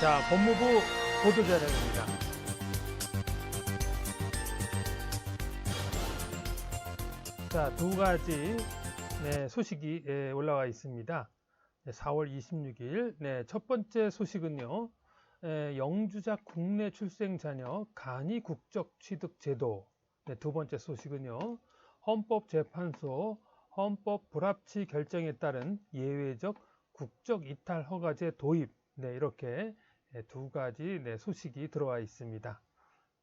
자, 법무부 보도자료입니다. 자, 두 가지 소식이 올라와 있습니다. 4월 26일 첫 번째 소식은요. 영주자 국내 출생 자녀 간이 국적 취득 제도. 두 번째 소식은요. 헌법재판소 헌법 불합치 결정에 따른 예외적 국적 이탈 허가제 도입. 이렇게 두 가지 소식이 들어와 있습니다.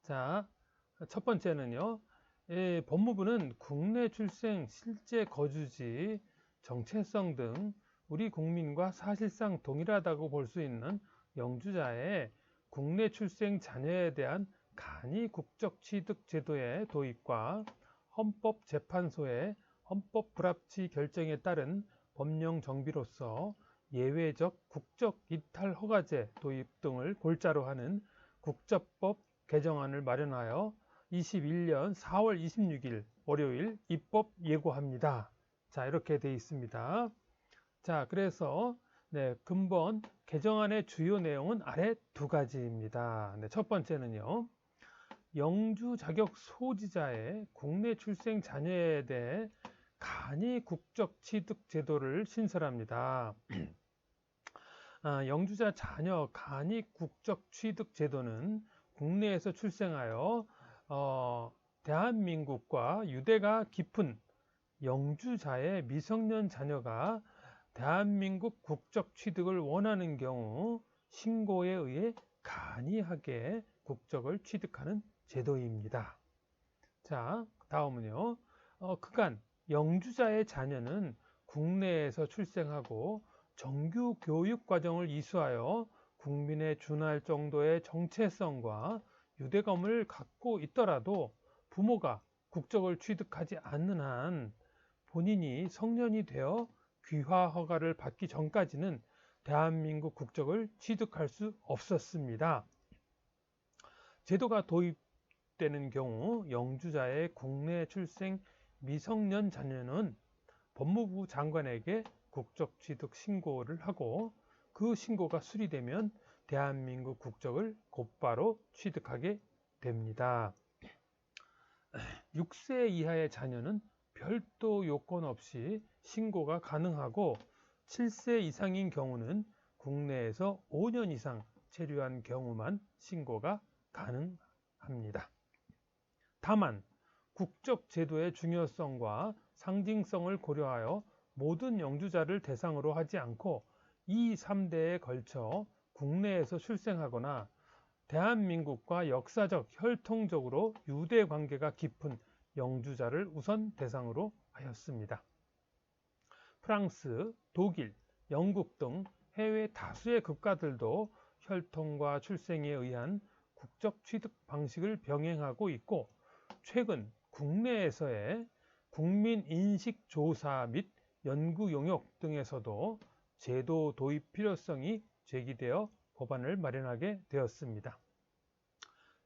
자, 첫 번째는요. 법무부는 국내 출생, 실제 거주지, 정체성 등 우리 국민과 사실상 동일하다고 볼 수 있는 영주자의 국내 출생 자녀에 대한 간이 국적 취득 제도의 도입과 헌법재판소의 헌법 불합치 결정에 따른 법령 정비로서 예외적 국적 이탈 허가제 도입 등을 골자로 하는 국적법 개정안을 마련하여 21년 4월 26일 월요일 입법 예고합니다. 자, 이렇게 되어 있습니다. 자, 그래서 근본 개정안의 주요 내용은 아래 두 가지입니다. 첫 번째는요. 영주 자격 소지자의 국내 출생 자녀에 대해 간이 국적 취득 제도를 신설합니다. 영주자 자녀 간이 국적 취득 제도는 국내에서 출생하여 대한민국과 유대가 깊은 영주자의 미성년 자녀가 대한민국 국적 취득을 원하는 경우 신고에 의해 간이하게 국적을 취득하는 제도입니다. 자, 다음은요. 그간 영주자의 자녀는 국내에서 출생하고 정규 교육 과정을 이수하여 국민에 준할 정도의 정체성과 유대감을 갖고 있더라도 부모가 국적을 취득하지 않는 한 본인이 성년이 되어 귀화 허가를 받기 전까지는 대한민국 국적을 취득할 수 없었습니다. 제도가 도입되는 경우 영주자의 국내 출생 미성년 자녀는 법무부 장관에게 국적 취득 신고를 하고 그 신고가 수리되면 대한민국 국적을 곧바로 취득하게 됩니다. 6세 이하의 자녀는 별도 요건 없이 신고가 가능하고 7세 이상인 경우는 국내에서 5년 이상 체류한 경우만 신고가 가능합니다. 다만 국적 제도의 중요성과 상징성을 고려하여 모든 영주자를 대상으로 하지 않고 2, 3대에 걸쳐 국내에서 출생하거나 대한민국과 역사적, 혈통적으로 유대 관계가 깊은 영주자를 우선 대상으로 하였습니다. 프랑스, 독일, 영국 등 해외 다수의 국가들도 혈통과 출생에 의한 국적 취득 방식을 병행하고 있고 최근 국내에서의 국민 인식 조사 및 연구 용역 등에서도 제도 도입 필요성이 제기되어 법안을 마련하게 되었습니다.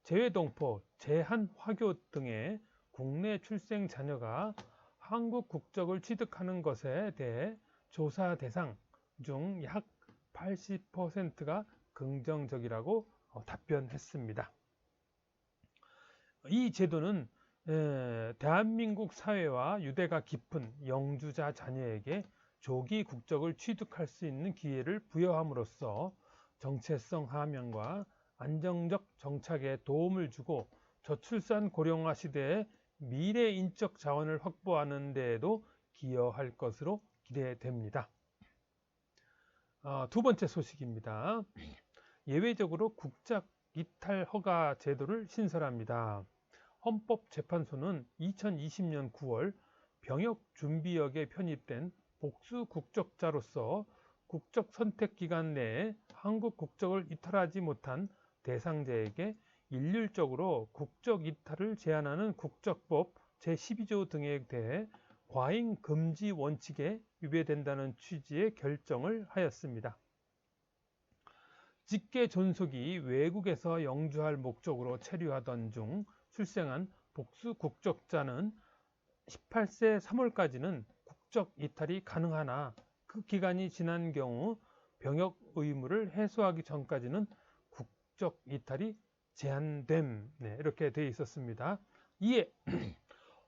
재외동포, 제한화교 등의 국내 출생 자녀가 한국 국적을 취득하는 것에 대해 조사 대상 중 약 80%가 긍정적이라고 답변했습니다. 이 제도는 대한민국 사회와 유대가 깊은 영주자 자녀에게 조기 국적을 취득할 수 있는 기회를 부여함으로써 정체성 함양과 안정적 정착에 도움을 주고 저출산 고령화 시대에 미래 인적 자원을 확보하는 데에도 기여할 것으로 기대됩니다. 두 번째 소식입니다. 예외적으로 국적 이탈 허가 제도를 신설합니다. 헌법재판소는 2020년 9월 병역준비역에 편입된 복수 국적자로서 국적 선택 기간 내에 한국 국적을 이탈하지 못한 대상자에게 일률적으로 국적 이탈을 제한하는 국적법 제12조 등에 대해 과잉 금지 원칙에 위배된다는 취지의 결정을 하였습니다. 직계 존속이 외국에서 영주할 목적으로 체류하던 중 출생한 복수 국적자는 18세 3월까지는 국적 이탈이 가능하나 그 기간이 지난 경우 병역 의무를 해소하기 전까지는 국적 이탈이 제한됨. 네, 이렇게 되어 있었습니다. 이에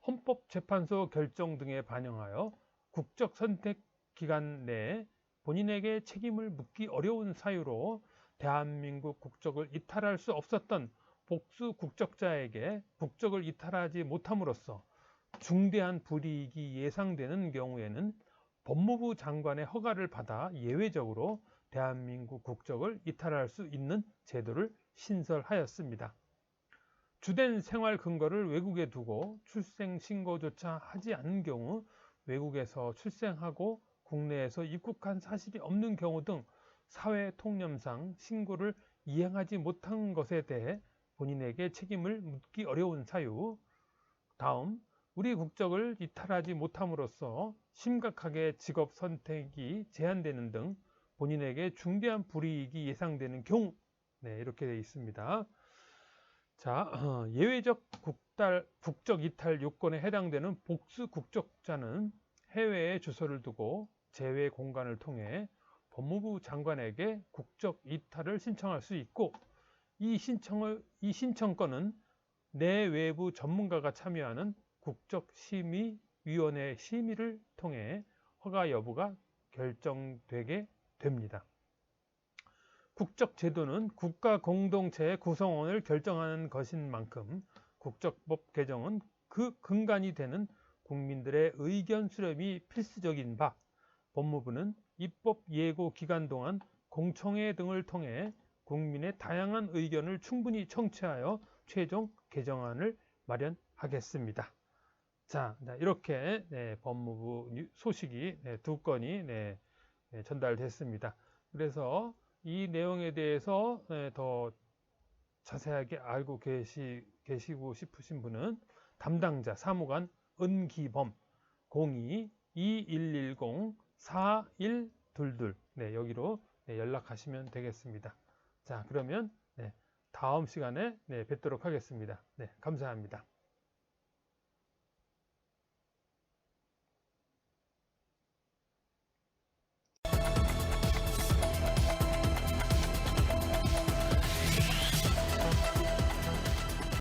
헌법재판소 결정 등에 반영하여 국적 선택 기간 내에 본인에게 책임을 묻기 어려운 사유로 대한민국 국적을 이탈할 수 없었던 복수 국적자에게 국적을 이탈하지 못함으로써 중대한 불이익이 예상되는 경우에는 법무부 장관의 허가를 받아 예외적으로 대한민국 국적을 이탈할 수 있는 제도를 신설하였습니다. 주된 생활 근거를 외국에 두고 출생 신고조차 하지 않은 경우, 외국에서 출생하고 국내에서 입국한 사실이 없는 경우 등 사회 통념상 신고를 이행하지 못한 것에 대해 본인에게 책임을 묻기 어려운 사유. 다음, 우리 국적을 이탈하지 못함으로써 심각하게 직업 선택이 제한되는 등 본인에게 중대한 불이익이 예상되는 경우. 네, 이렇게 되어 있습니다. 자, 예외적 국적 이탈 요건에 해당되는 복수 국적자는 해외에 주소를 두고 제외 공간을 통해 법무부 장관에게 국적 이탈을 신청할 수 있고, 이 신청권은 내외부 전문가가 참여하는 국적심의위원회 심의를 통해 허가 여부가 결정되게 됩니다. 국적제도는 국가 공동체의 구성원을 결정하는 것인 만큼 국적법 개정은 그 근간이 되는 국민들의 의견 수렴이 필수적인 바, 법무부는 입법 예고 기간 동안 공청회 등을 통해 국민의 다양한 의견을 충분히 청취하여 최종 개정안을 마련하겠습니다. 자, 이렇게 법무부 소식이 두 건이 전달됐습니다. 그래서 이 내용에 대해서 더 자세하게 알고 계시고 싶으신 분은 담당자 사무관 은기범 02-2110-4122 여기로 연락하시면 되겠습니다. 자, 그러면 다음 시간에 뵙도록 하겠습니다. 감사합니다.